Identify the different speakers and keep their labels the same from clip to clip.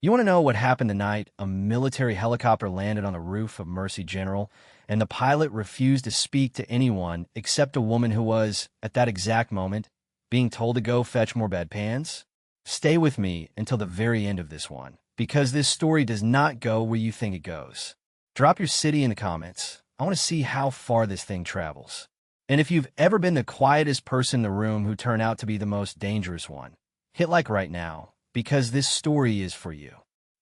Speaker 1: You want to know what happened tonight? A military helicopter landed on the roof of Mercy General, and the pilot refused to speak to anyone except a woman who was, at that exact moment, being told to go fetch more bedpans? Stay with me until the very end of this one, because this story does not go where you think it goes. Drop your city in the comments. I want to see how far this thing travels. And if you've ever been the quietest person in the room who turned out to be the most dangerous one, hit like right now, because this story is for you.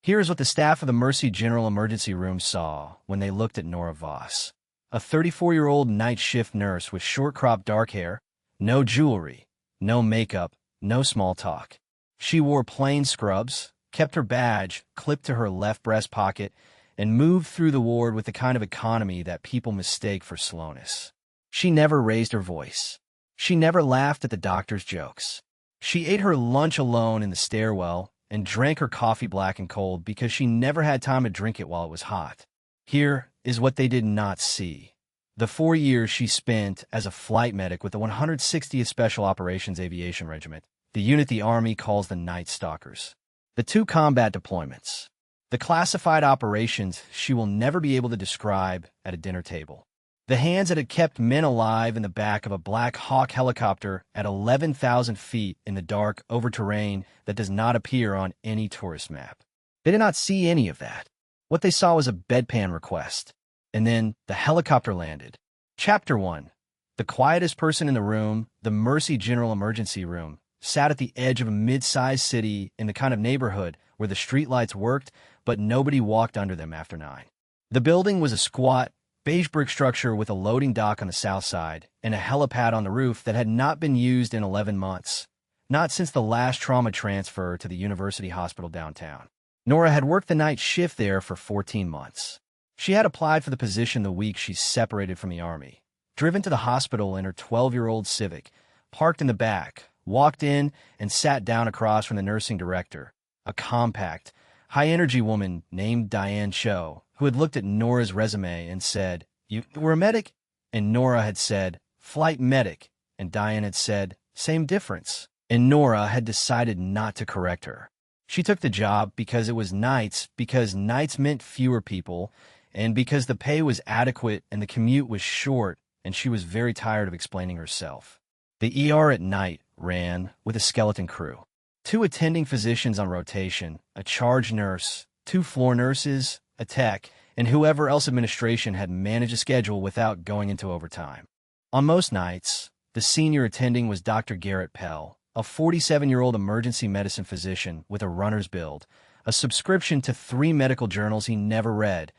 Speaker 1: Here's what the staff of the Mercy General Emergency Room saw when they looked at Nora Voss, a 34-year-old night shift nurse with short-cropped dark hair, no jewelry, no makeup, no small talk. She wore plain scrubs, kept her badge clipped to her left breast pocket, and moved through the ward with the kind of economy that people mistake for slowness. She never raised her voice. She never laughed at the doctor's jokes. She ate her lunch alone in the stairwell and drank her coffee black and cold because she never had time to drink it while it was hot. Here is what they did not see. The 4 years she spent as a flight medic with the 160th Special Operations Aviation Regiment, the unit the Army calls the Night Stalkers. The 2 combat deployments. The classified operations she will never be able to describe at a dinner table. The hands that had kept men alive in the back of a Black Hawk helicopter at 11,000 feet in the dark over terrain that does not appear on any tourist map. They did not see any of that. What they saw was a bedpan request. And then the helicopter landed. Chapter 1. The quietest person in the room, the Mercy General Emergency Room, sat at the edge of a mid-sized city in the kind of neighborhood where the streetlights worked, but nobody walked under them after 9. The building was a squat, beige brick structure with a loading dock on the south side and a helipad on the roof that had not been used in 11 months, not since the last trauma transfer to the University Hospital downtown. Nora had worked the night shift there for 14 months. She had applied for the position the week she separated from the Army, driven to the hospital in her 12-year-old Civic, parked in the back, walked in, and sat down across from the nursing director, a compact, high-energy woman named Diane Cho, who had looked at Nora's resume and said, "You were a medic?" And Nora had said, "Flight medic," and Diane had said, "Same difference." And Nora had decided not to correct her. She took the job because it was nights, because nights meant fewer people, and because the pay was adequate and the commute was short, and she was very tired of explaining herself. The ER at night ran with a skeleton crew. 2 attending physicians on rotation, a charge nurse, 2 floor nurses, a tech, and whoever else administration had managed a schedule without going into overtime. On most nights, the senior attending was Dr. Garrett Pell, a 47-year-old emergency medicine physician with a runner's build, a subscription to 3 medical journals he never read,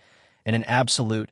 Speaker 1: and an absolute,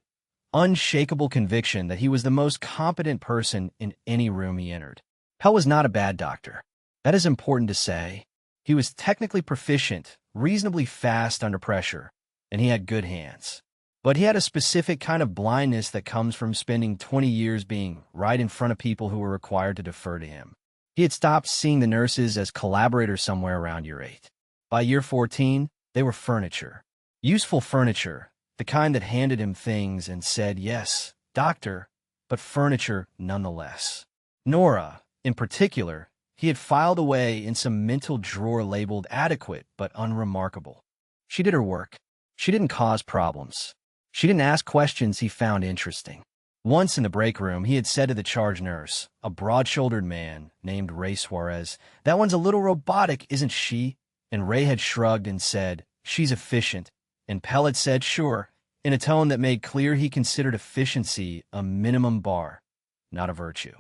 Speaker 1: unshakable conviction that he was the most competent person in any room he entered. Pell was not a bad doctor. That is important to say. He was technically proficient, reasonably fast under pressure, and he had good hands. But he had a specific kind of blindness that comes from spending 20 years being right in front of people who were required to defer to him. He had stopped seeing the nurses as collaborators somewhere around year 8. By year 14, they were furniture. Useful furniture, the kind that handed him things and said, "Yes, doctor," but furniture nonetheless. Nora, in particular, he had filed away in some mental drawer labeled adequate but unremarkable. She did her work. She didn't cause problems. She didn't ask questions he found interesting. Once in the break room, he had said to the charge nurse, a broad-shouldered man named Ray Suarez, "That one's a little robotic, isn't she?" And Ray had shrugged and said, "She's efficient." And Pell had said, "Sure," in a tone that made clear he considered efficiency a minimum bar, not a virtue.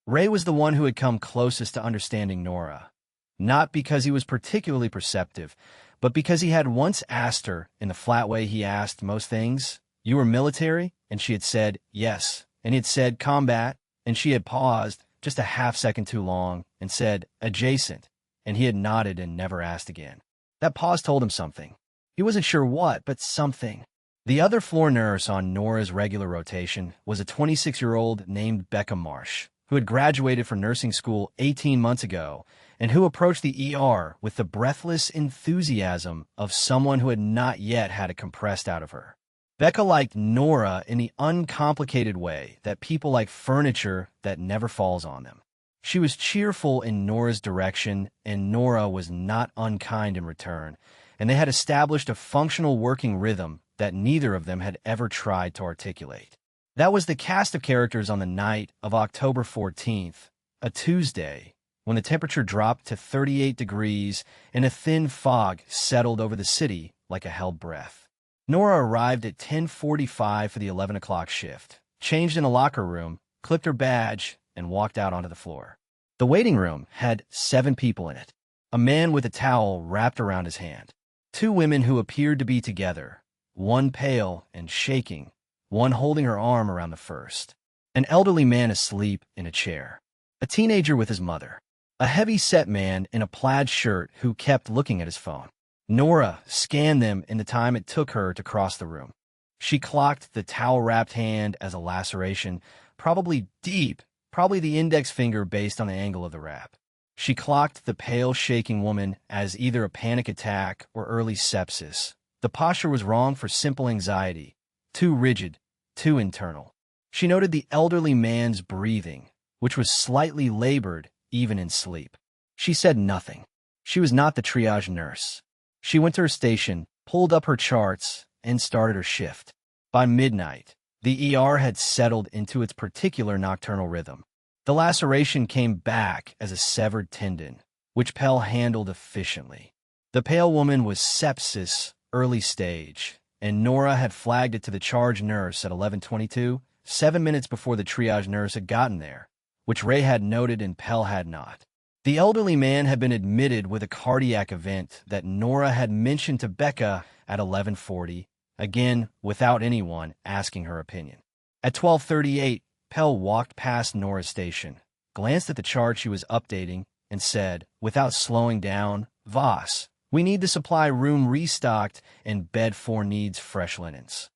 Speaker 1: Ray was the one who had come closest to understanding Nora, not because he was particularly perceptive, but because he had once asked her, in the flat way he asked most things, "You were military?" And she had said, "Yes." And he had said, "Combat?" And she had paused, just a half-second too long, and said, "Adjacent." And he had nodded and never asked again. That pause told him something. He wasn't sure what, but something. The other floor nurse on Nora's regular rotation was a 26-year-old named Becca Marsh, who had graduated from nursing school 18 months ago and who approached the ER with the breathless enthusiasm of someone who had not yet had it compressed out of her. Becca liked Nora in the uncomplicated way that people like furniture that never falls on them. She was cheerful in Nora's direction, and Nora was not unkind in return, and they had established a functional working rhythm that neither of them had ever tried to articulate. That was the cast of characters on the night of October 14th, a Tuesday, when the temperature dropped to 38 degrees and a thin fog settled over the city like a held breath. Nora arrived at 10:45 for the 11 o'clock shift, changed in a locker room, clipped her badge, and walked out onto the floor. The waiting room had 7 people in it. A man with a towel wrapped around his hand. 2 women who appeared to be together, one pale and shaking, one holding her arm around the first. An elderly man asleep in a chair. A teenager with his mother. A heavy-set man in a plaid shirt who kept looking at his phone. Nora scanned them in the time it took her to cross the room. She clocked the towel-wrapped hand as a laceration, probably deep, probably the index finger based on the angle of the wrap. She clocked the pale, shaking woman as either a panic attack or early sepsis. The posture was wrong for simple anxiety, too rigid, too internal. She noted the elderly man's breathing, which was slightly labored even in sleep. She said nothing. She was not the triage nurse. She went to her station, pulled up her charts, and started her shift. By midnight, the ER had settled into its particular nocturnal rhythm. The laceration came back as a severed tendon, which Pell handled efficiently. The pale woman was sepsis, early stage, and Nora had flagged it to the charge nurse at 11:22, 7 minutes before the triage nurse had gotten there, which Ray had noted and Pell had not. The elderly man had been admitted with a cardiac event that Nora had mentioned to Becca at 11:40, again without anyone asking her opinion. At 12:38, Pell walked past Nora's station, glanced at the chart she was updating, and said, without slowing down, "Voss, we need the supply room restocked and bed 4 needs fresh linens."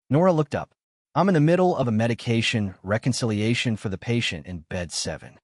Speaker 1: Nora looked up. "I'm in the middle of a medication reconciliation for the patient in bed 7.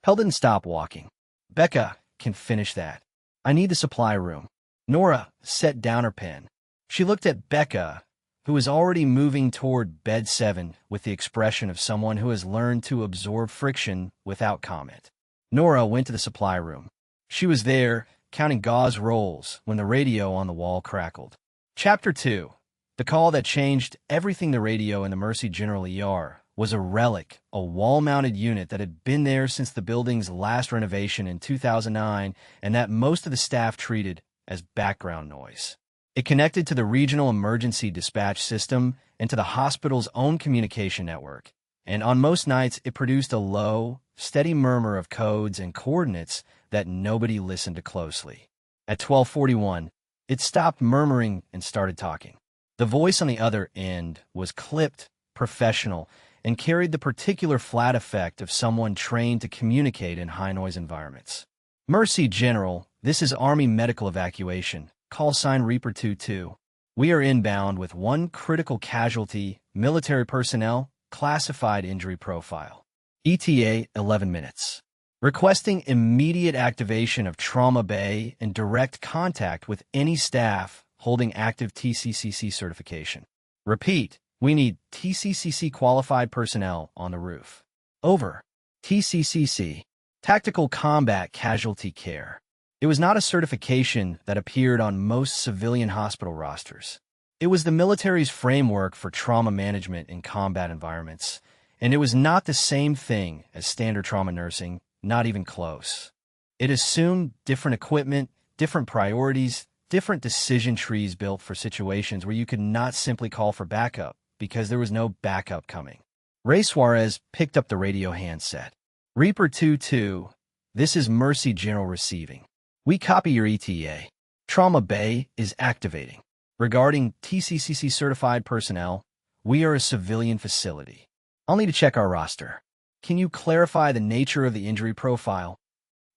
Speaker 1: Pell didn't stop walking. "Becca can finish that. I need the supply room." Nora set down her pen. She looked at Becca, who was already moving toward bed 7 with the expression of someone who has learned to absorb friction without comment. Nora went to the supply room. She was there, counting gauze rolls, when the radio on the wall crackled. Chapter 2. The call that changed everything. The radio in the Mercy General ER was a relic, a wall-mounted unit that had been there since the building's last renovation in 2009 and that most of the staff treated as background noise. It connected to the regional emergency dispatch system and to the hospital's own communication network, and on most nights it produced a low, steady murmur of codes and coordinates that nobody listened to closely. At 12:41, it stopped murmuring and started talking. The voice on the other end was clipped, professional, and carried the particular flat effect of someone trained to communicate in high-noise environments. "Mercy General, this is Army Medical Evacuation. Call sign Reaper 22. We are inbound with 1 critical casualty, military personnel, classified injury profile. ETA 11 minutes. Requesting immediate activation of Trauma Bay and direct contact with any staff holding active TCCC certification. Repeat, we need TCCC qualified personnel on the roof. Over. TCCC. Tactical Combat Casualty Care." It was not a certification that appeared on most civilian hospital rosters. It was the military's framework for trauma management in combat environments, and it was not the same thing as standard trauma nursing, not even close. It assumed different equipment, different priorities, different decision trees built for situations where you could not simply call for backup because there was no backup coming. Ray Suarez picked up the radio handset. "Reaper 22, this is Mercy General receiving. We copy your ETA. Trauma Bay is activating. Regarding TCCC certified personnel, we are a civilian facility. I'll need to check our roster. Can you clarify the nature of the injury profile?"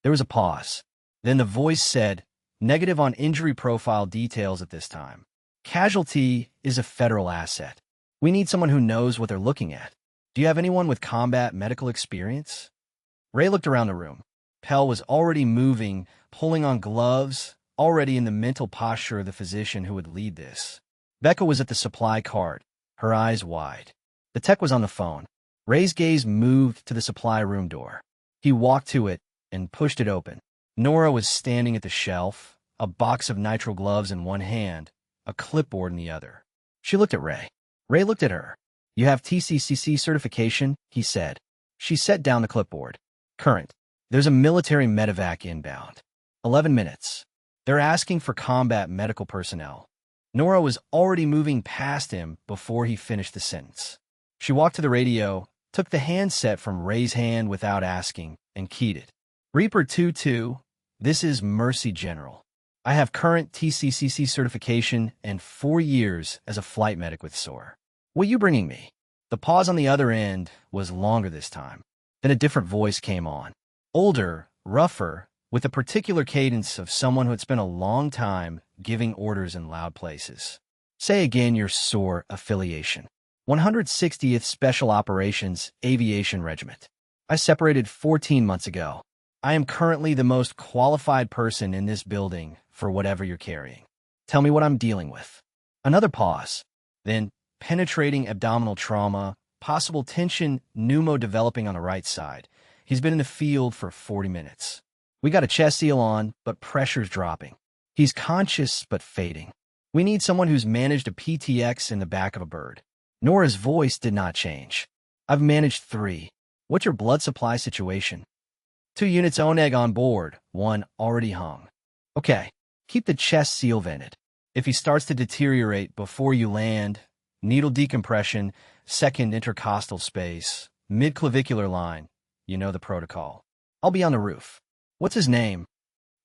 Speaker 1: There was a pause. Then the voice said, "Negative on injury profile details at this time. Casualty is a federal asset. We need someone who knows what they're looking at. Do you have anyone with combat medical experience?" Ray looked around the room. Pell was already moving, pulling on gloves, already in the mental posture of the physician who would lead this. Becca was at the supply cart, her eyes wide. The tech was on the phone. Ray's gaze moved to the supply room door. He walked to it and pushed it open. Nora was standing at the shelf, a box of nitrile gloves in one hand, a clipboard in the other. She looked at Ray. Ray looked at her. "You have TCCC certification," he said. She set down the clipboard. "Current. There's a military medevac inbound. 11 minutes. They're asking for combat medical personnel." Nora was already moving past him before he finished the sentence. She walked to the radio, took the handset from Ray's hand without asking, and keyed it. "Reaper 2-2, this is Mercy General. I have current TCCC certification and 4 years as a flight medic with SOAR. What are you bringing me?" The pause on the other end was longer this time. Then a different voice came on. Older, rougher, with a particular cadence of someone who had spent a long time giving orders in loud places. "Say again your SOAR affiliation." 160th Special Operations Aviation Regiment. "I separated 14 months ago. I am currently the most qualified person in this building for whatever you're carrying. Tell me what I'm dealing with." Another pause. Then, penetrating abdominal trauma, possible tension pneumo developing on the right side. He's been in the field for 40 minutes. "We got a chest seal on, but pressure's dropping. He's conscious but fading. We need someone who's managed a PTX in the back of a bird." Nora's voice did not change. "I've managed 3. What's your blood supply situation?" 2 units ONEG on board, 1 already hung." "Okay, keep the chest seal vented. If he starts to deteriorate before you land, needle decompression, second intercostal space, mid-clavicular line, you know the protocol. I'll be on the roof." "What's his name?"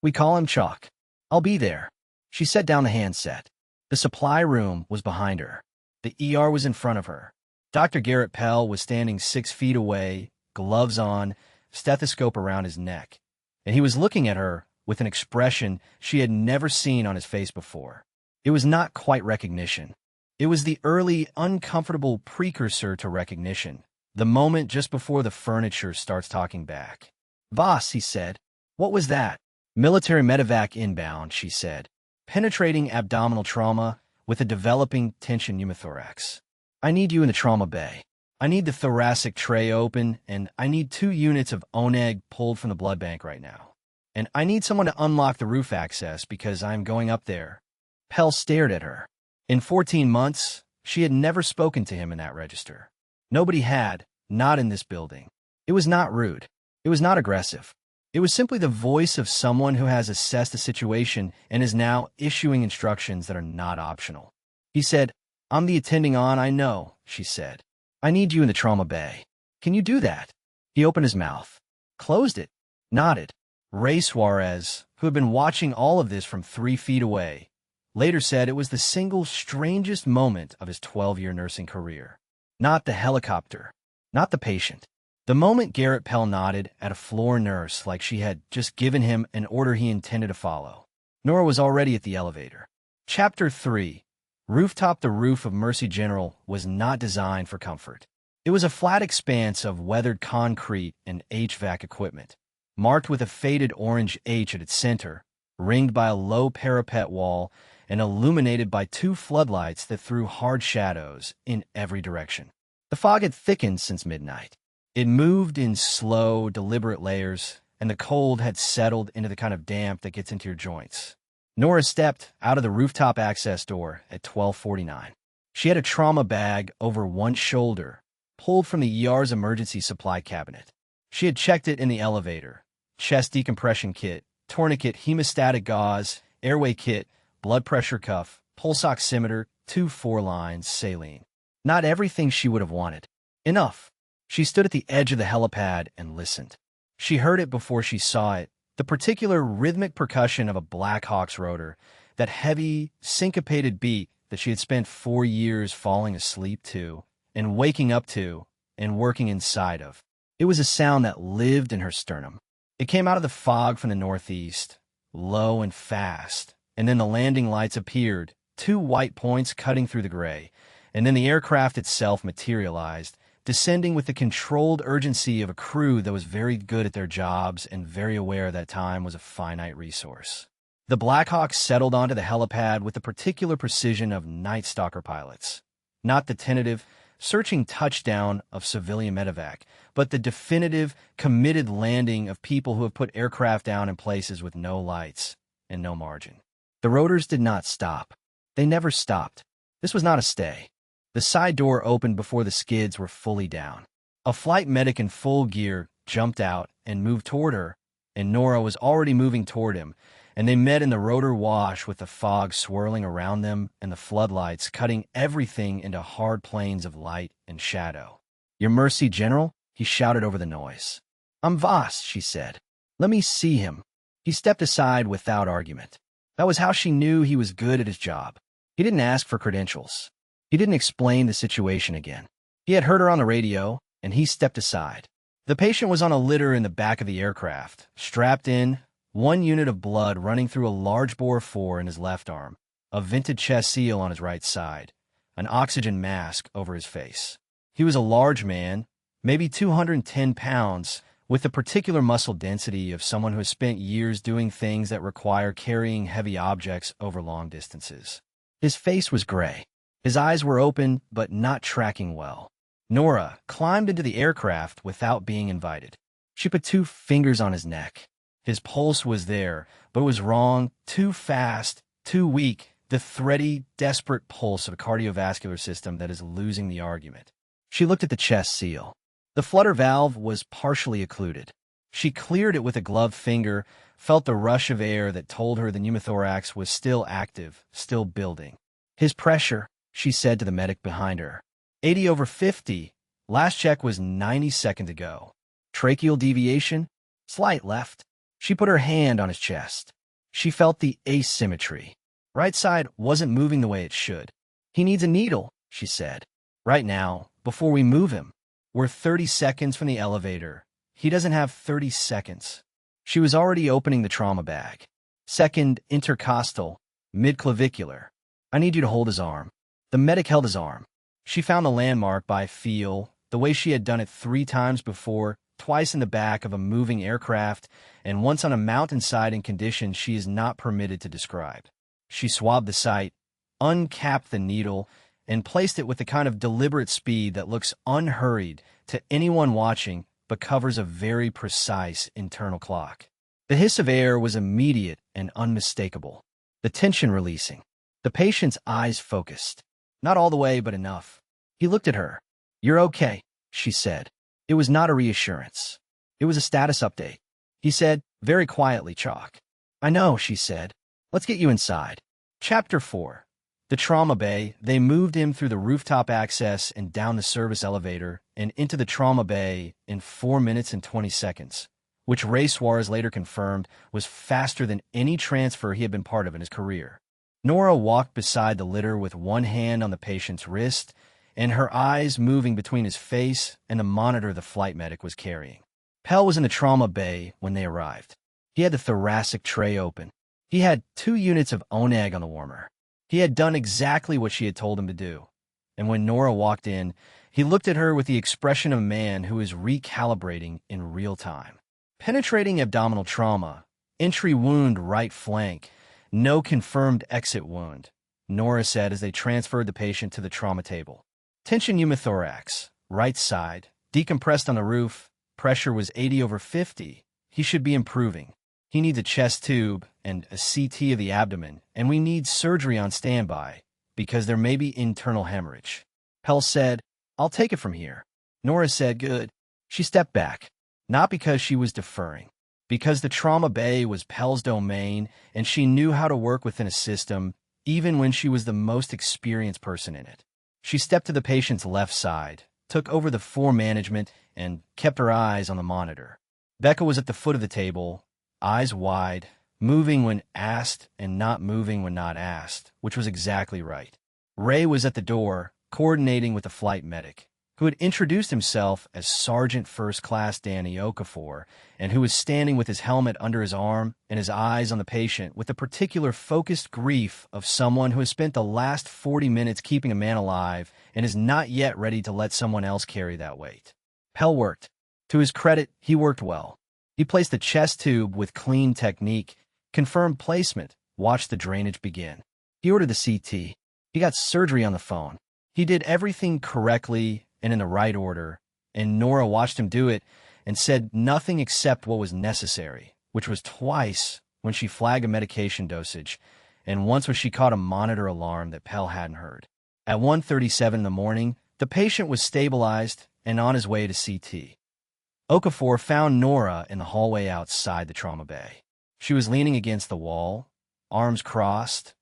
Speaker 1: "We call him Chalk." "I'll be there." She set down the handset. The supply room was behind her. The ER was in front of her. Dr. Garrett Pell was standing 6 feet away, gloves on, stethoscope around his neck, and he was looking at her with an expression she had never seen on his face before. It was not quite recognition. It was the early, uncomfortable precursor to recognition, the moment just before the furniture starts talking back. "Voss," he said. "What was that?" "Military medevac inbound," she said. "Penetrating abdominal trauma with a developing tension pneumothorax. I need you in the trauma bay. I need the thoracic tray open, and I need 2 units of ONEG pulled from the blood bank right now. And I need someone to unlock the roof access because I'm going up there." Pell stared at her. In 14 months, she had never spoken to him in that register. Nobody had, not in this building. It was not rude. It was not aggressive. It was simply the voice of someone who has assessed the situation and is now issuing instructions that are not optional. He said, "I'm the attending on, I know," she said. "I need you in the trauma bay. Can you do that?" He opened his mouth, closed it, nodded. Ray Suarez, who had been watching all of this from 3 feet away, later said it was the single strangest moment of his 12-year nursing career. Not the helicopter, not the patient. The moment Garrett Pell nodded at a floor nurse like she had just given him an order he intended to follow. Nora was already at the elevator. Chapter 3. Rooftop. The roof of Mercy General was not designed for comfort. It was a flat expanse of weathered concrete and HVAC equipment, marked with a faded orange H at its center, ringed by a low parapet wall, and illuminated by 2 floodlights that threw hard shadows in every direction. The fog had thickened since midnight. It moved in slow, deliberate layers, and the cold had settled into the kind of damp that gets into your joints. Nora stepped out of the rooftop access door at 12:49. She had a trauma bag over one shoulder, pulled from the ER's emergency supply cabinet. She had checked it in the elevator. Chest decompression kit, tourniquet, hemostatic gauze, airway kit, blood pressure cuff, pulse oximeter, 2 4-lines, saline. Not everything she would have wanted. Enough. She stood at the edge of the helipad and listened. She heard it before she saw it, the particular rhythmic percussion of a Black Hawk's rotor, that heavy, syncopated beat that she had spent 4 years falling asleep to, and waking up to, and working inside of. It was a sound that lived in her sternum. It came out of the fog from the northeast, low and fast, and then the landing lights appeared, 2 white points cutting through the gray, and then the aircraft itself materialized, descending with the controlled urgency of a crew that was very good at their jobs and very aware that time was a finite resource. The Black Hawk settled onto the helipad with the particular precision of Night Stalker pilots. Not the tentative, searching touchdown of civilian medevac, but the definitive, committed landing of people who have put aircraft down in places with no lights and no margin. The rotors did not stop. They never stopped. This was not a stay. The side door opened before the skids were fully down. A flight medic in full gear jumped out and moved toward her, and Nora was already moving toward him, and they met in the rotor wash with the fog swirling around them and the floodlights cutting everything into hard planes of light and shadow. "Your mercy, General?" he shouted over the noise. "I'm Voss," she said. "Let me see him." He stepped aside without argument. That was how she knew he was good at his job. He didn't ask for credentials. He didn't explain the situation again. He had heard her on the radio, and he stepped aside. The patient was on a litter in the back of the aircraft, strapped in, one unit of blood running through a large bore 4 in his left arm, a vented chest seal on his right side, an oxygen mask over his face. He was a large man, maybe 210 pounds, with the particular muscle density of someone who has spent years doing things that require carrying heavy objects over long distances. His face was gray. His eyes were open, but not tracking well. Nora climbed into the aircraft without being invited. She put 2 fingers on his neck. His pulse was there, but it was wrong, too fast, too weak, the thready, desperate pulse of a cardiovascular system that is losing the argument. She looked at the chest seal. The flutter valve was partially occluded. She cleared it with a gloved finger, felt the rush of air that told her the pneumothorax was still active, still building. "His pressure," she said to the medic behind her. 80/50. Last check was 90 seconds ago. Tracheal deviation? Slight left. She put her hand on his chest. She felt the asymmetry. Right side wasn't moving the way it should. "He needs a needle," she said. "Right now, before we move him. We're 30 seconds from the elevator. He doesn't have 30 seconds. She was already opening the trauma bag. "Second intercostal, midclavicular. I need you to hold his arm." The medic held his arm. She found the landmark by feel, the way she had done it 3 times before, twice in the back of a moving aircraft, and once on a mountainside in conditions she is not permitted to describe. She swabbed the site, uncapped the needle, and placed it with the kind of deliberate speed that looks unhurried to anyone watching but covers a very precise internal clock. The hiss of air was immediate and unmistakable. The tension releasing. The patient's eyes focused. Not all the way, but enough. He looked at her. "You're okay," she said. It was not a reassurance. It was a status update. He said, very quietly, "Chalk." "I know," she said. "Let's get you inside." Chapter 4. The trauma bay. They moved him through the rooftop access and down the service elevator and into the trauma bay in 4 minutes and 20 seconds, which Ray Suarez later confirmed was faster than any transfer he had been part of in his career. Nora walked beside the litter with one hand on the patient's wrist and her eyes moving between his face and the monitor the flight medic was carrying. Pell was in the trauma bay when they arrived. He had the thoracic tray open. He had 2 units of oneg on the warmer. He had done exactly what she had told him to do. And when Nora walked in, he looked at her with the expression of a man who is recalibrating in real time. Penetrating abdominal trauma, entry wound right flank, no confirmed exit wound, Nora said as they transferred the patient to the trauma table. Tension pneumothorax, right side, decompressed on the roof, pressure was 80/50. He should be improving. He needs a chest tube and a CT of the abdomen, and we need surgery on standby because there may be internal hemorrhage. Pell said, "I'll take it from here." Nora said, "Good." She stepped back, not because she was deferring, because the trauma bay was Pell's domain and she knew how to work within a system even when she was the most experienced person in it. She stepped to the patient's left side, took over the floor management, and kept her eyes on the monitor. Becca was at the foot of the table, eyes wide, moving when asked and not moving when not asked, which was exactly right. Ray was at the door, coordinating with the flight medic, who had introduced himself as Sergeant First Class Danny Okafor, and who was standing with his helmet under his arm and his eyes on the patient with the particular focused grief of someone who has spent the last 40 minutes keeping a man alive and is not yet ready to let someone else carry that weight. Pell worked. To his credit, he worked well. He placed the chest tube with clean technique, confirmed placement, watched the drainage begin. He ordered the CT. He got surgery on the phone. He did everything correctly and in the right order, and Nora watched him do it and said nothing except what was necessary, which was twice when she flagged a medication dosage, and once when she caught a monitor alarm that Pell hadn't heard. At 1:37 in the morning, the patient was stabilized and on his way to CT. Okafor found Nora in the hallway outside the trauma bay. She was leaning against the wall, arms crossed,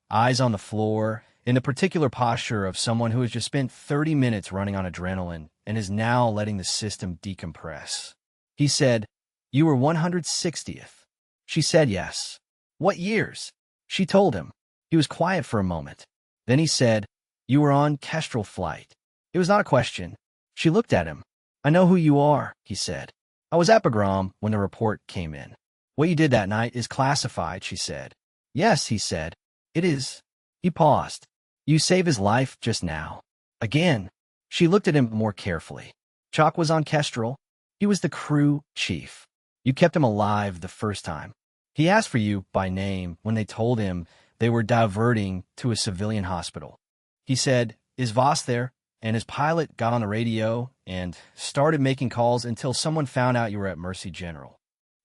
Speaker 1: eyes on the floor, in the particular posture of someone who has just spent 30 minutes running on adrenaline and is now letting the system decompress. He said, "You were 160th. She said yes. "What years?" She told him. He was quiet for a moment. Then he said, "You were on Kestrel flight." It was not a question. She looked at him. "I know who you are," he said. "I was at Bagram when the report came in." "What you did that night is classified," she said. "Yes," he said. "It is." He paused. "You saved his life just now." Again. She looked at him more carefully. "Chalk was on Kestrel. He was the crew chief. You kept him alive the first time. He asked for you by name when they told him they were diverting to a civilian hospital. He said, 'Is Voss there?' And his pilot got on the radio and started making calls until someone found out you were at Mercy General."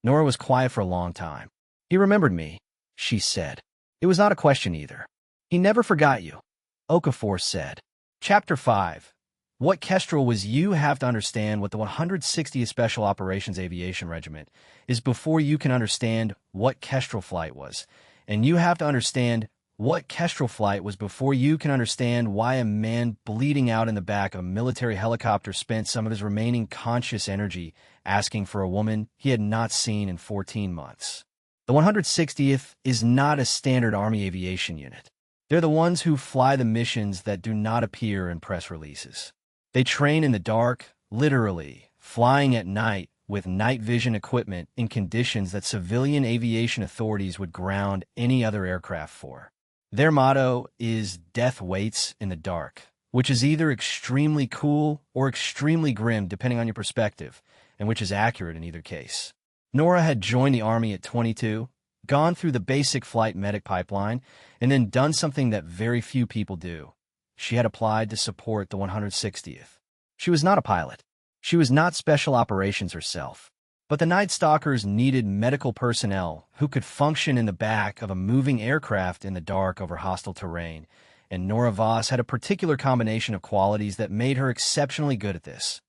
Speaker 1: Nora was quiet for a long time. "He remembered me," she said. It was not a question either. "He never forgot you," Okafor said. Chapter 5. What Kestrel was. You have to understand what the 160th Special Operations Aviation Regiment is before you can understand what Kestrel flight was. And you have to understand what Kestrel flight was before you can understand why a man bleeding out in the back of a military helicopter spent some of his remaining conscious energy asking for a woman he had not seen in 14 months. The 160th is not a standard Army aviation unit. They're the ones who fly the missions that do not appear in press releases. They train in the dark, literally, flying at night with night vision equipment in conditions that civilian aviation authorities would ground any other aircraft for. Their motto is "Death waits in the dark," which is either extremely cool or extremely grim depending on your perspective, and which is accurate in either case. Nora had joined the Army at 22, gone through the basic flight medic pipeline, and then done something that very few people do. She had applied to support the 160th. She was not a pilot. She was not special operations herself. But the Night Stalkers needed medical personnel who could function in the back of a moving aircraft in the dark over hostile terrain, and Nora Voss had a particular combination of qualities that made her exceptionally good at this.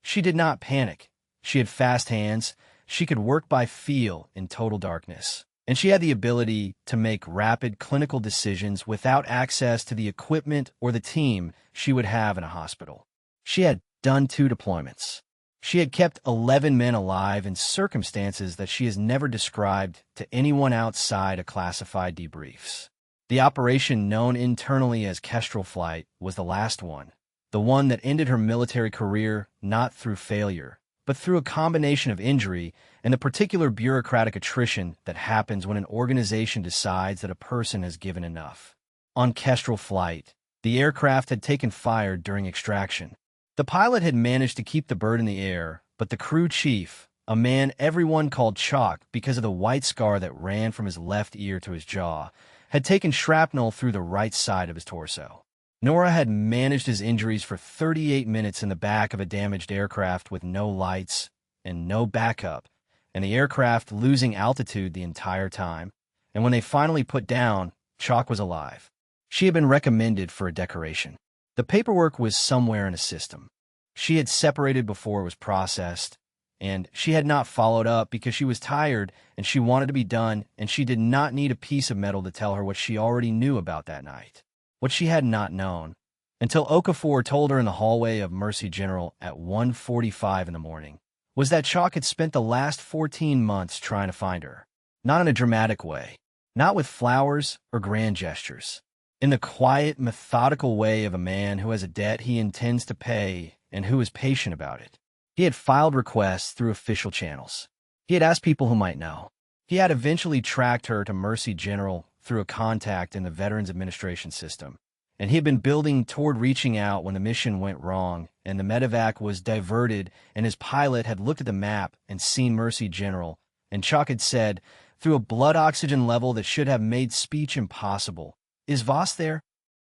Speaker 1: She did not panic. She had fast hands. She could work by feel in total darkness. And she had the ability to make rapid clinical decisions without access to the equipment or the team she would have in a hospital. She had done 2 deployments. She had kept 11 men alive in circumstances that she has never described to anyone outside of classified debriefs. The operation known internally as Kestrel Flight was the last one, the one that ended her military career not through failure, but through a combination of injury and the particular bureaucratic attrition that happens when an organization decides that a person has given enough. On Kestrel Flight, the aircraft had taken fire during extraction. The pilot had managed to keep the bird in the air, but the crew chief, a man everyone called Chalk because of the white scar that ran from his left ear to his jaw, had taken shrapnel through the right side of his torso. Nora had managed his injuries for 38 minutes in the back of a damaged aircraft with no lights and no backup, and the aircraft losing altitude the entire time. And when they finally put down, Chalk was alive. She had been recommended for a decoration. The paperwork was somewhere in a system. She had separated before it was processed, and she had not followed up because she was tired and she wanted to be done, and she did not need a piece of metal to tell her what she already knew about that night, what she had not known, until Okafor told her in the hallway of Mercy General at 1:45 in the morning, was that Chalk had spent the last 14 months trying to find her. Not in a dramatic way, not with flowers or grand gestures. In the quiet, methodical way of a man who has a debt he intends to pay and who is patient about it. He had filed requests through official channels. He had asked people who might know. He had eventually tracked her to Mercy General through a contact in the Veterans Administration system, and he had been building toward reaching out when the mission went wrong and the medevac was diverted, and his pilot had looked at the map and seen Mercy General, and Chalk had said, through a blood oxygen level that should have made speech impossible, "Is Voss there?"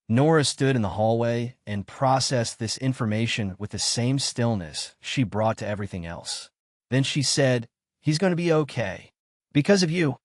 Speaker 1: Nora stood in the hallway and processed this information with the same stillness she brought to everything else. Then she said, "He's going to be okay. Because of you."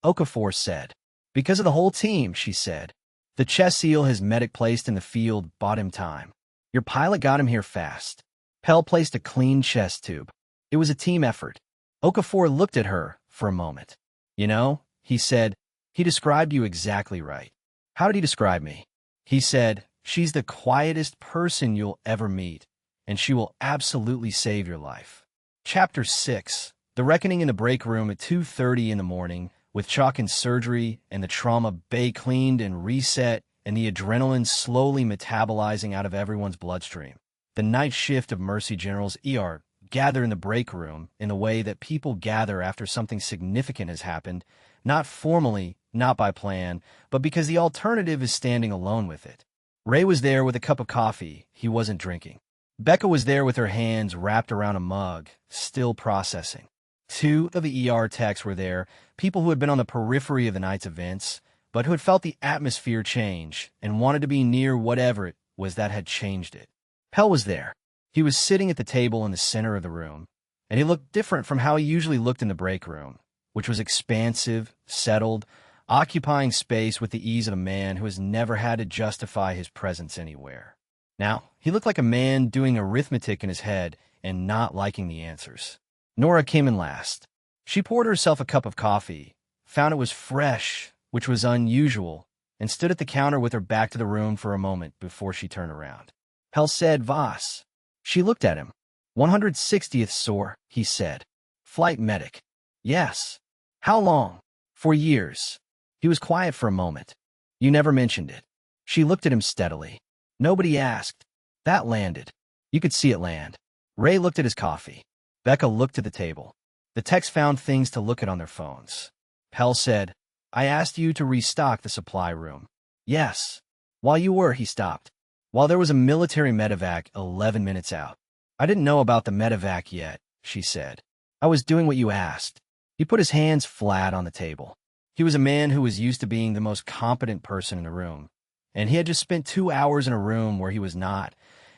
Speaker 1: Okafor said. Because of the whole team, she said. The chest seal his medic placed in the field bought him time. Your pilot got him here fast. Pell placed a clean chest tube. It was a team effort. Okafor looked at her for a moment. You know, he said, he described you exactly right. How did he describe me? He said, she's the quietest person you'll ever meet, and she will absolutely save your life. Chapter 6. The reckoning in the break room at 2:30 in the morning, with Chalk and surgery and the trauma bay cleaned and reset and the adrenaline slowly metabolizing out of everyone's bloodstream. The night shift of Mercy General's ER gather in the break room in the way that people gather after something significant has happened, not formally, not by plan, but because the alternative is standing alone with it. Ray was there with a cup of coffee he wasn't drinking. Becca was there with her hands wrapped around a mug, still processing. Two of the ER techs were there, people who had been on the periphery of the night's events, but who had felt the atmosphere change and wanted to be near whatever it was that had changed it. Pell was there. He was sitting at the table in the center of the room, and he looked different from how he usually looked in the break room, which was expansive, settled, occupying space with the ease of a man who has never had to justify his presence anywhere. Now, he looked like a man doing arithmetic in his head and not liking the answers. Nora came in last. She poured herself a cup of coffee, found it was fresh, which was unusual, and stood at the counter with her back to the room for a moment before she turned around. Pell said, Voss. She looked at him. 160th SOAR, he said. Flight medic. Yes. How long? For years. He was quiet for a moment. You never mentioned it. She looked at him steadily. Nobody asked. That landed. You could see it land. Ray looked at his coffee. Becca looked at the table. The techs found things to look at on their phones. Pell said, I asked you to restock the supply room. Yes. While you were, he stopped. While there was a military medevac 11 minutes out. I didn't know about the medevac yet, she said. I was doing what you asked. He put his hands flat on the table. He was a man who was used to being the most competent person in the room, and he had just spent 2 hours in a room where he was not,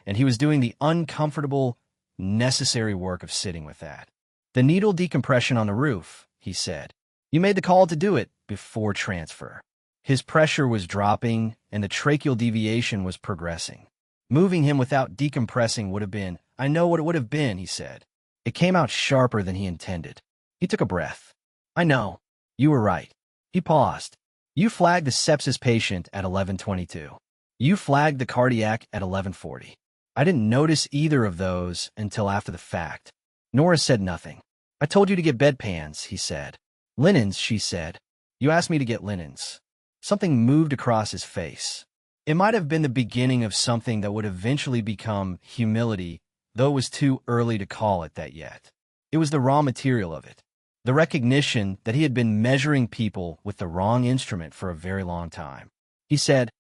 Speaker 1: and he was doing the uncomfortable, necessary work of sitting with that. The needle decompression on the roof, he said. You made the call to do it before transfer. His pressure was dropping, and the tracheal deviation was progressing. Moving him without decompressing would have been, I know what it would have been, he said. It came out sharper than he intended. He took a breath. I know. You were right. He paused. You flagged the sepsis patient at 11:22. You flagged the cardiac at 11:40. I didn't notice either of those until after the fact. Nora said nothing. I told you to get bedpans, he said. Linens, she said. You asked me to get linens. Something moved across his face. It might have been the beginning of something that would eventually become humility, though it was too early to call it that yet. It was the raw material of it. The recognition that he had been measuring people with the wrong instrument for a very long time. He said,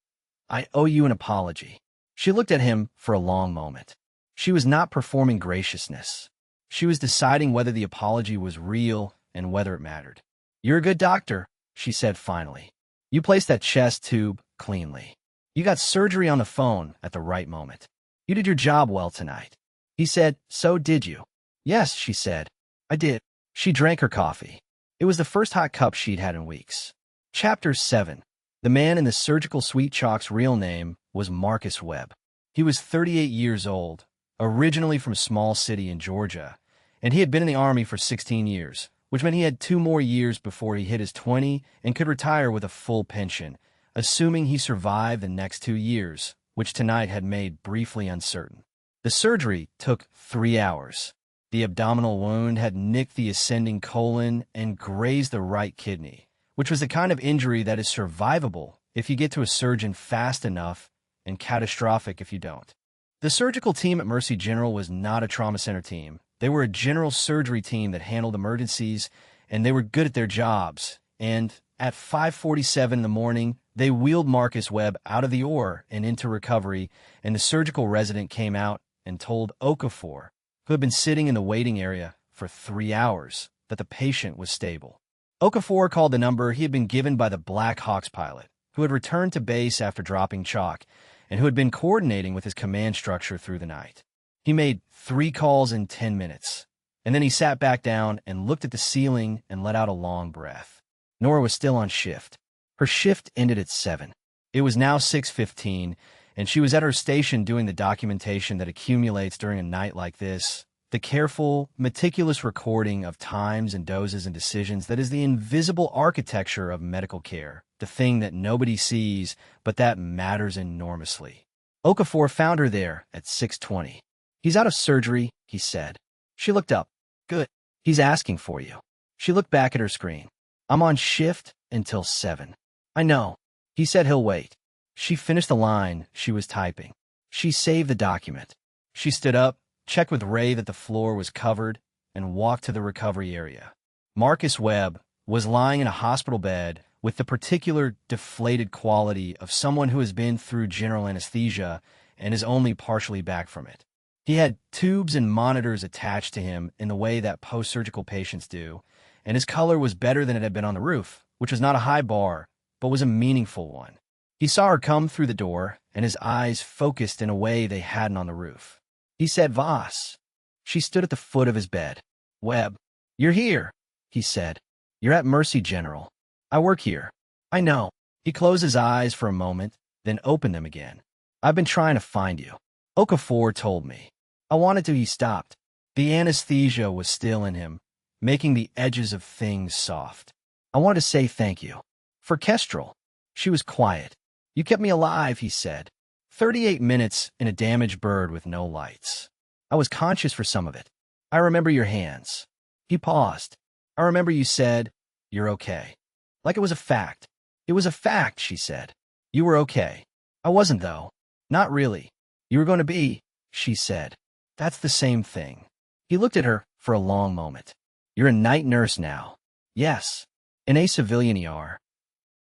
Speaker 1: I owe you an apology. She looked at him for a long moment. She was not performing graciousness. She was deciding whether the apology was real and whether it mattered. You're a good doctor, she said finally. You placed that chest tube cleanly. You got surgery on the phone at the right moment. You did your job well tonight. He said, so did you? Yes, she said. I did. She drank her coffee. It was the first hot cup she'd had in weeks. Chapter 7. The man in the surgical suite chalk's real name was Marcus Webb. He was 38 years old, originally from a small city in Georgia, and he had been in the Army for 16 years, which meant he had 2 more years before he hit his 20 and could retire with a full pension, assuming he survived the next 2 years, which tonight had made briefly uncertain. The surgery took 3 hours. The abdominal wound had nicked the ascending colon and grazed the right kidney, which was the kind of injury that is survivable if you get to a surgeon fast enough and catastrophic if you don't. The surgical team at Mercy General was not a trauma center team. They were a general surgery team that handled emergencies, and they were good at their jobs. And at 5:47 in the morning, they wheeled Marcus Webb out of the OR and into recovery, and the surgical resident came out and told Okafor, who had been sitting in the waiting area for 3 hours, that the patient was stable. Okafor called the number he had been given by the Black Hawks pilot, who had returned to base after dropping chalk, and who had been coordinating with his command structure through the night. He made 3 calls in 10 minutes, and then he sat back down and looked at the ceiling and let out a long breath. Nora was still on shift. Her shift ended at 7. It was now 6:15, and she was at her station doing the documentation that accumulates during a night like this, the careful, meticulous recording of times and doses and decisions that is the invisible architecture of medical care, the thing that nobody sees, but that matters enormously. Okafor found her there at 6:20. "He's out of surgery," he said. She looked up. "Good. He's asking for you." She looked back at her screen. "I'm on shift until 7. "I know." He said he'll wait. She finished the line she was typing. She saved the document. She stood up, checked with Ray that the floor was covered, and walked to the recovery area. Marcus Webb was lying in a hospital bed with the particular deflated quality of someone who has been through general anesthesia and is only partially back from it. He had tubes and monitors attached to him in the way that post-surgical patients do, and his color was better than it had been on the roof, which was not a high bar, but was a meaningful one. He saw her come through the door, and his eyes focused in a way they hadn't on the roof. He said, "Voss." She stood at the foot of his bed. "Webb, you're here," he said. "You're at Mercy General. I work here." "I know." He closed his eyes for a moment, then opened them again. "I've been trying to find you. Okafor told me. I wanted to." He stopped. The anesthesia was still in him, making the edges of things soft. "I want to say thank you. For Kestrel." She was quiet. "You kept me alive," he said. 38 minutes in a damaged bird with no lights. "I was conscious for some of it. I remember your hands." He paused. "I remember you said, 'You're okay.' Like it was a fact." "It was a fact," she said. "You were okay." "I wasn't, though. Not really." "You were going to be," she said. "That's the same thing." He looked at her for a long moment. "You're a night nurse now." "Yes." "In a civilian ER."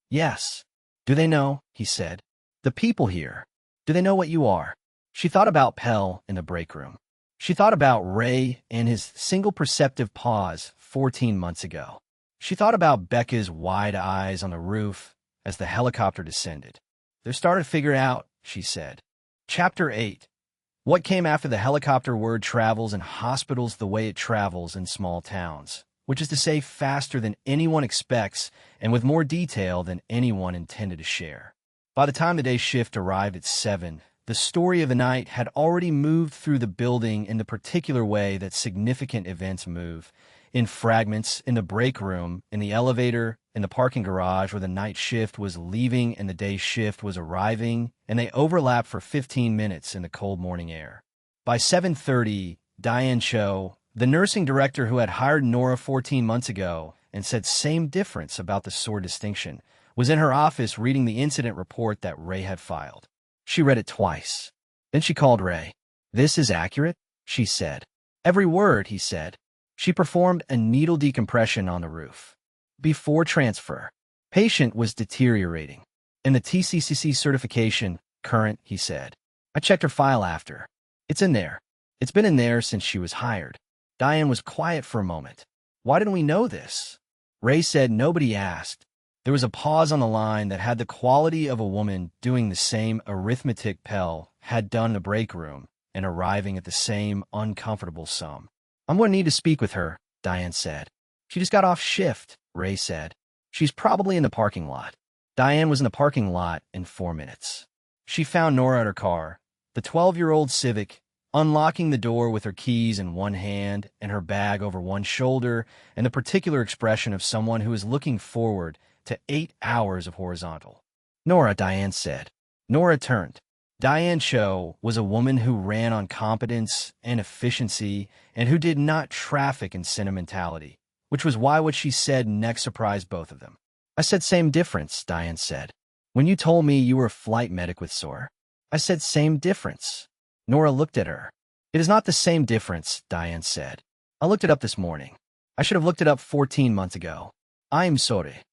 Speaker 1: "Yes." "Do they know?" he said. "The people here. Do they know what you are?" She thought about Pell in the break room. She thought about Ray and his single perceptive pause 14 months ago. She thought about Becca's wide eyes on the roof as the helicopter descended. "They're starting to figure out," she said. Chapter 8. What came after the helicopter word travels in hospitals the way it travels in small towns, which is to say faster than anyone expects and with more detail than anyone intended to share. By the time the day's shift arrived at 7, the story of the night had already moved through the building in the particular way that significant events move, in fragments, in the break room, in the elevator, in the parking garage where the night shift was leaving and the day shift was arriving, and they overlapped for 15 minutes in the cold morning air. By 7:30, Diane Cho, the nursing director who had hired Nora 14 months ago and said same difference about the sore distinction, was in her office reading the incident report that Ray had filed. She read it twice. Then she called Ray. "This is accurate?" she said. "Every word," he said. She performed a needle decompression on the roof. Before transfer. Patient was deteriorating. "In the TCCC certification, current," he said. "I checked her file after. It's in there. It's been in there since she was hired." Diane was quiet for a moment. "Why didn't we know this?" Ray said nobody asked. There was a pause on the line that had the quality of a woman doing the same arithmetic Pell had done in the break room and arriving at the same uncomfortable sum. "I'm going to need to speak with her," Diane said. "She just got off shift," Ray said. "She's probably in the parking lot." Diane was in the parking lot in 4 minutes. She found Nora at her car, the 12-year-old Civic, unlocking the door with her keys in one hand and her bag over one shoulder, and the particular expression of someone who is looking forward to 8 hours of horizontal. "Nora," Diane said. Nora turned. Diane Cho was a woman who ran on competence and efficiency and who did not traffic in sentimentality, which was why what she said next surprised both of them. "I said same difference," Diane said. "When you told me you were a flight medic with SOAR, I said same difference." Nora looked at her. "It is not the same difference," Diane said. "I looked it up this morning. I should have looked it up 14 months ago. I'm sorry."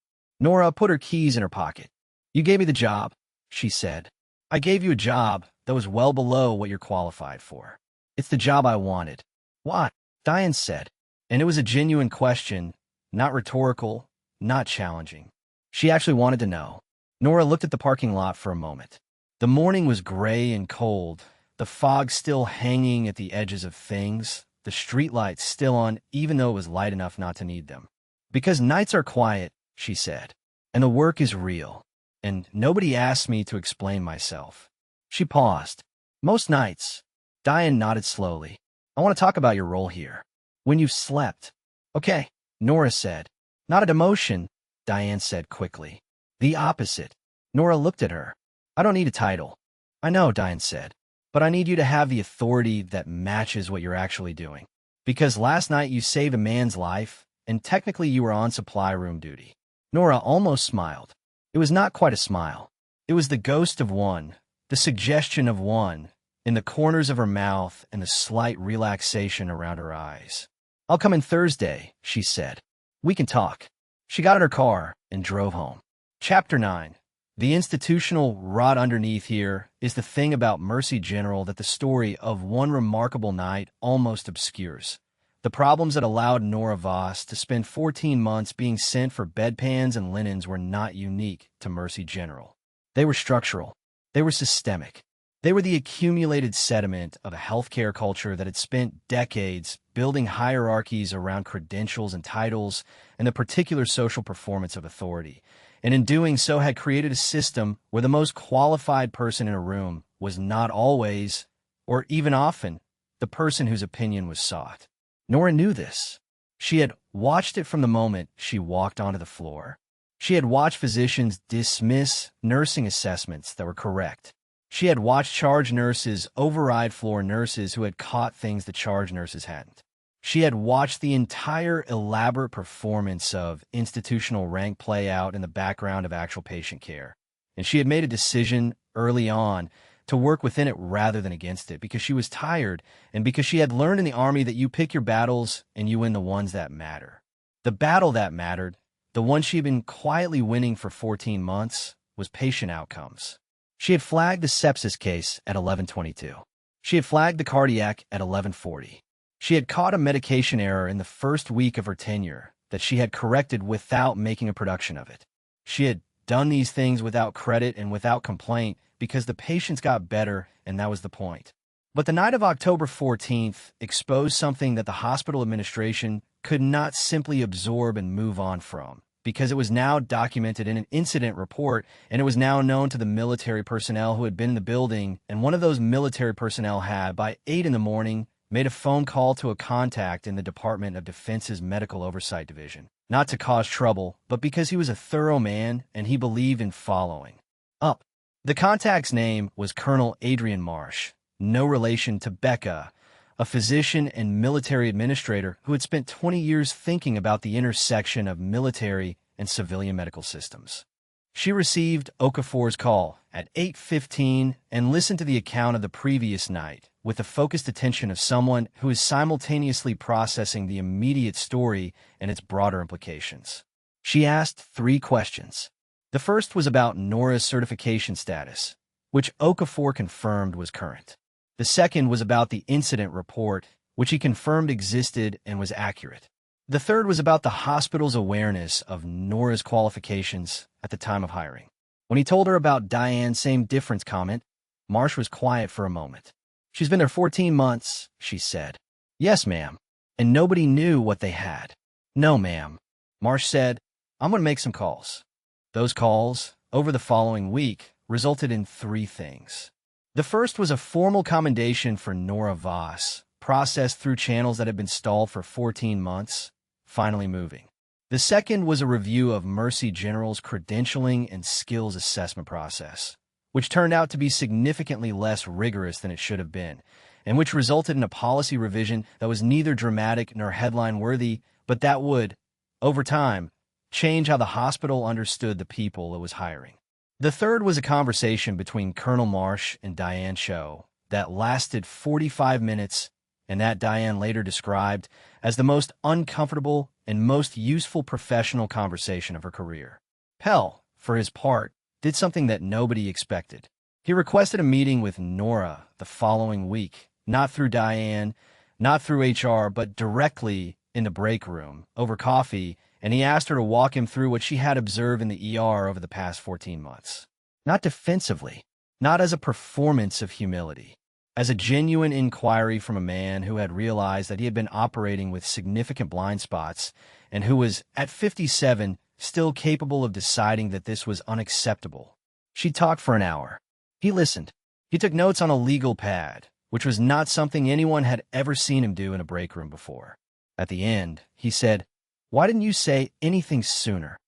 Speaker 1: Nora put her keys in her pocket. "You gave me the job," she said. "I gave you a job that was well below what you're qualified for. It's the job I wanted." "What?" Diane said. And it was a genuine question, not rhetorical, not challenging. She actually wanted to know. Nora looked at the parking lot for a moment. The morning was gray and cold, the fog still hanging at the edges of things, the streetlights still on even though it was light enough not to need them. "Because nights are quiet," she said. And the work is real. And nobody asked me to explain myself. She paused. Most nights. Diane nodded slowly. I want to talk about your role here. When you've slept. Okay, Nora said. Not a demotion, Diane said quickly. The opposite. Nora looked at her. I don't need a title. I know, Diane said. But I need you to have the authority that matches what you're actually doing. Because last night you saved a man's life, and technically you were on supply room duty. Nora almost smiled. It was not quite a smile. It was the ghost of one, the suggestion of one, in the corners of her mouth and the slight relaxation around her eyes. I'll come in Thursday, she said. We can talk. She got in her car and drove home. Chapter 9. The institutional rot underneath here is the thing about Mercy General that the story of one remarkable night almost obscures. The problems that allowed Nora Voss to spend 14 months being sent for bedpans and linens were not unique to Mercy General. They were structural. They were systemic. They were the accumulated sediment of a healthcare culture that had spent decades building hierarchies around credentials and titles and the particular social performance of authority, and in doing so had created a system where the most qualified person in a room was not always, or even often, the person whose opinion was sought. Nora knew this. She had watched it from the moment she walked onto the floor. She had watched physicians dismiss nursing assessments that were correct. She had watched charge nurses override floor nurses who had caught things that charge nurses hadn't. She had watched the entire elaborate performance of institutional rank play out in the background of actual patient care. And she had made a decision early on to work within it rather than against it, because she was tired and because she had learned in the Army that you pick your battles and you win the ones that matter. The battle that mattered, the one she had been quietly winning for 14 months, was patient outcomes. She had flagged the sepsis case at 11:22. She had flagged the cardiac at 11:40. She had caught a medication error in the first week of her tenure that she had corrected without making a production of it. She had done these things without credit and without complaint because the patients got better, and that was the point. But the night of October 14th exposed something that the hospital administration could not simply absorb and move on from, because it was now documented in an incident report, and it was now known to the military personnel who had been in the building, and one of those military personnel had, by 8 in the morning, made a phone call to a contact in the Department of Defense's Medical Oversight Division, not to cause trouble, but because he was a thorough man and he believed in following up. The contact's name was Colonel Adrian Marsh, no relation to Becca, a physician and military administrator who had spent 20 years thinking about the intersection of military and civilian medical systems. She received Okafor's call at 8:15 and listened to the account of the previous night with the focused attention of someone who is simultaneously processing the immediate story and its broader implications. She asked 3 questions. The first was about Nora's certification status, which Okafor confirmed was current. The second was about the incident report, which he confirmed existed and was accurate. The third was about the hospital's awareness of Nora's qualifications at the time of hiring. When he told her about Diane's same difference comment, Marsh was quiet for a moment. She's been there 14 months, she said. Yes, ma'am. And nobody knew what they had. No, ma'am. Marsh said, I'm going to make some calls. Those calls, over the following week, resulted in 3 things. The first was a formal commendation for Nora Voss, processed through channels that had been stalled for 14 months, finally moving. The second was a review of Mercy General's credentialing and skills assessment process, which turned out to be significantly less rigorous than it should have been, and which resulted in a policy revision that was neither dramatic nor headline-worthy, but that would, over time, change how the hospital understood the people it was hiring. The third was a conversation between Colonel Marsh and Diane Cho that lasted 45 minutes and that Diane later described as the most uncomfortable and most useful professional conversation of her career. Pell, for his part, did something that nobody expected. He requested a meeting with Nora the following week, not through Diane, not through HR, but directly in the break room, over coffee, and he asked her to walk him through what she had observed in the ER over the past 14 months. Not defensively, not as a performance of humility, as a genuine inquiry from a man who had realized that he had been operating with significant blind spots and who was, at 57, still capable of deciding that this was unacceptable. She talked for an hour. He listened. He took notes on a legal pad, which was not something anyone had ever seen him do in a break room before. At the end, he said, "Why didn't you say anything sooner?"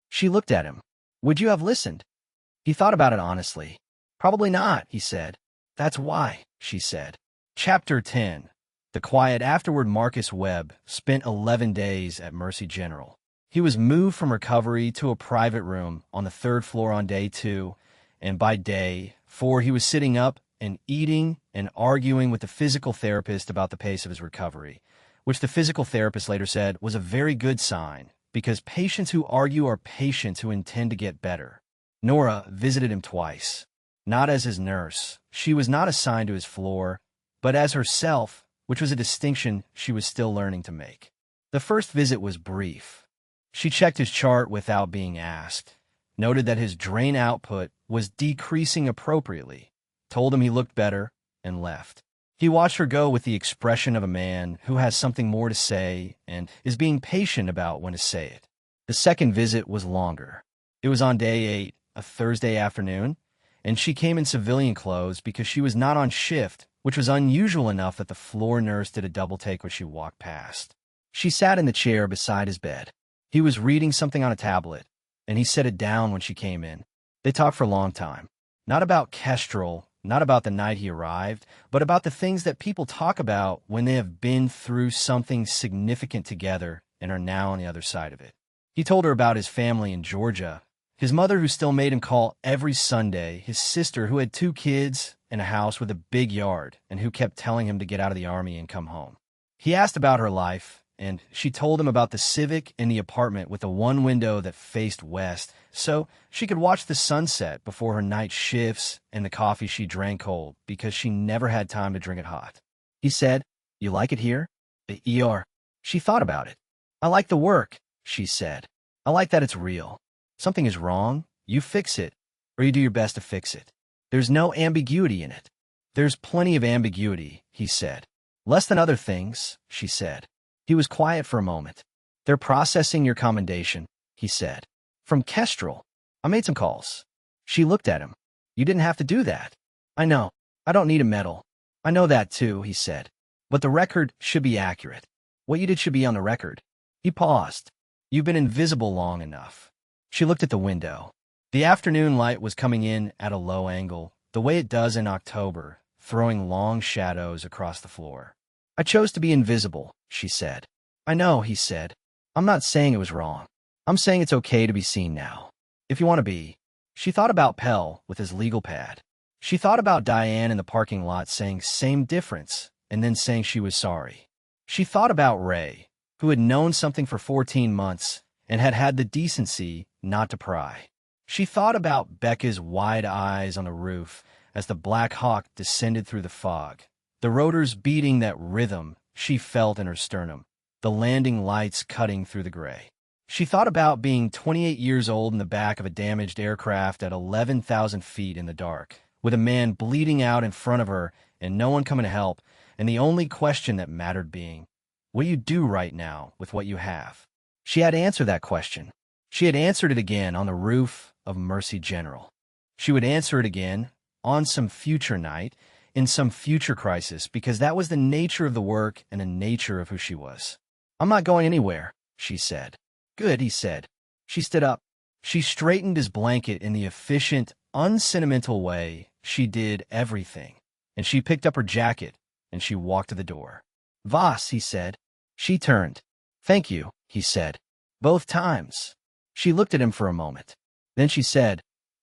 Speaker 1: She looked at him. "Would you have listened?" He thought about it honestly. "Probably not," he said. "That's why," she said. Chapter 10. The quiet afterward. Marcus Webb spent 11 days at Mercy General. He was moved from recovery to a private room on the 3rd floor on day 2, and by day 4 he was sitting up and eating and arguing with the physical therapist about the pace of his recovery, which the physical therapist later said was a very good sign, because patients who argue are patients who intend to get better. Nora visited him twice. Not as his nurse. She was not assigned to his floor, but as herself, which was a distinction she was still learning to make. The first visit was brief. She checked his chart without being asked, noted that his drain output was decreasing appropriately, told him he looked better, and left. He watched her go with the expression of a man who has something more to say and is being patient about when to say it. The second visit was longer. It was on day 8, a Thursday afternoon, and she came in civilian clothes because she was not on shift, which was unusual enough that the floor nurse did a double take when she walked past. She sat in the chair beside his bed. He was reading something on a tablet, and he set it down when she came in. They talked for a long time. Not about Kestrel, not about the night he arrived, but about the things that people talk about when they have been through something significant together and are now on the other side of it. He told her about his family in Georgia, his mother who still made him call every Sunday, his sister who had 2 kids and a house with a big yard and who kept telling him to get out of the army and come home. He asked about her life, and she told him about the Civic in the apartment with the one window that faced west, so she could watch the sunset before her night shifts and the coffee she drank cold because she never had time to drink it hot. He said, "You like it here?" "The ER." She thought about it. "I like the work," she said. "I like that it's real. Something is wrong, you fix it, or you do your best to fix it. There's no ambiguity in it." "There's plenty of ambiguity," he said. "Less than other things," she said. He was quiet for a moment. "They're processing your commendation," he said. "From Kestrel. I made some calls." She looked at him. "You didn't have to do that." "I know. I don't need a medal." "I know that too," he said. "But the record should be accurate. What you did should be on the record." He paused. "You've been invisible long enough." She looked at the window. The afternoon light was coming in at a low angle, the way it does in October, throwing long shadows across the floor. "I chose to be invisible," she said. "I know," he said. "I'm not saying it was wrong. I'm saying it's okay to be seen now. If you want to be." She thought about Pell with his legal pad. She thought about Diane in the parking lot saying "same difference" and then saying she was sorry. She thought about Ray, who had known something for 14 months and had had the decency not to pry. She thought about Becca's wide eyes on the roof as the Black Hawk descended through the fog, the rotors beating that rhythm she felt in her sternum, the landing lights cutting through the gray. She thought about being 28 years old in the back of a damaged aircraft at 11,000 feet in the dark, with a man bleeding out in front of her and no one coming to help, and the only question that mattered being, what do you do right now with what you have? She had answered that question. She had answered it again on the roof of Mercy General. She would answer it again on some future night, in some future crisis, because that was the nature of the work and the nature of who she was. "I'm not going anywhere," she said. "Good," he said. She stood up. She straightened his blanket in the efficient, unsentimental way she did everything, and she picked up her jacket, and she walked to the door. "Voss," he said. She turned. "Thank you," he said. "Both times." She looked at him for a moment. Then she said,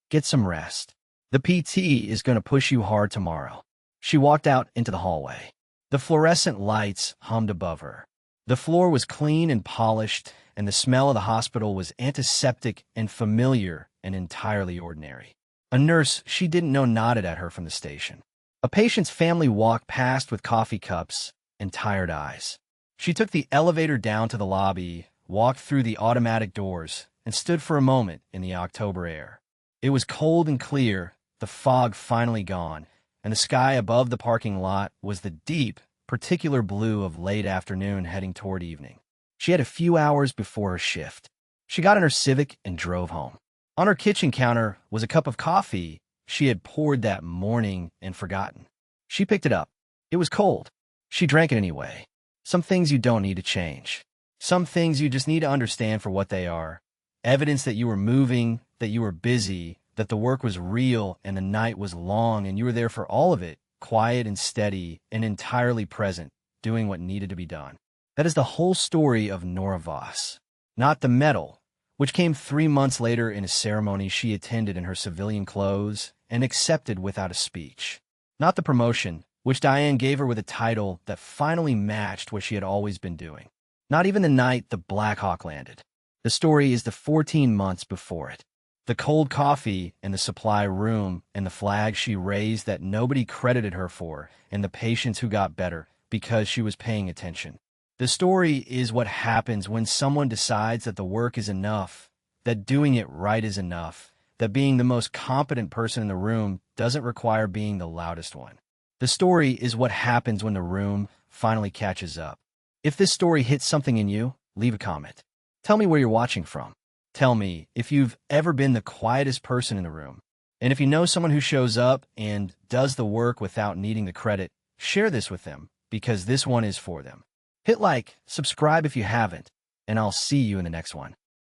Speaker 1: "Get some rest. The PT is going to push you hard tomorrow." She walked out into the hallway. The fluorescent lights hummed above her. The floor was clean and polished, and the smell of the hospital was antiseptic and familiar and entirely ordinary. A nurse she didn't know nodded at her from the station. A patient's family walked past with coffee cups and tired eyes. She took the elevator down to the lobby, walked through the automatic doors, and stood for a moment in the October air. It was cold and clear, the fog finally gone, and the sky above the parking lot was the deep, particular blue of late afternoon heading toward evening. She had a few hours before her shift. She got in her Civic and drove home. On her kitchen counter was a cup of coffee she had poured that morning and forgotten. She picked it up. It was cold. She drank it anyway. Some things you don't need to change. Some things you just need to understand for what they are. Evidence that you were moving, that you were busy, that the work was real and the night was long and you were there for all of it, quiet and steady and entirely present, doing what needed to be done. That is the whole story of Nora Voss. Not the medal, which came 3 months later in a ceremony she attended in her civilian clothes and accepted without a speech. Not the promotion, which Diane gave her with a title that finally matched what she had always been doing. Not even the night the Black Hawk landed. The story is the 14 months before it. The cold coffee in the supply room and the flag she raised that nobody credited her for, and the patients who got better because she was paying attention. The story is what happens when someone decides that the work is enough, that doing it right is enough, that being the most competent person in the room doesn't require being the loudest one. The story is what happens when the room finally catches up. If this story hits something in you, leave a comment. Tell me where you're watching from. Tell me if you've ever been the quietest person in the room. And if you know someone who shows up and does the work without needing the credit, share this with them, because this one is for them. Hit like, subscribe if you haven't, and I'll see you in the next one.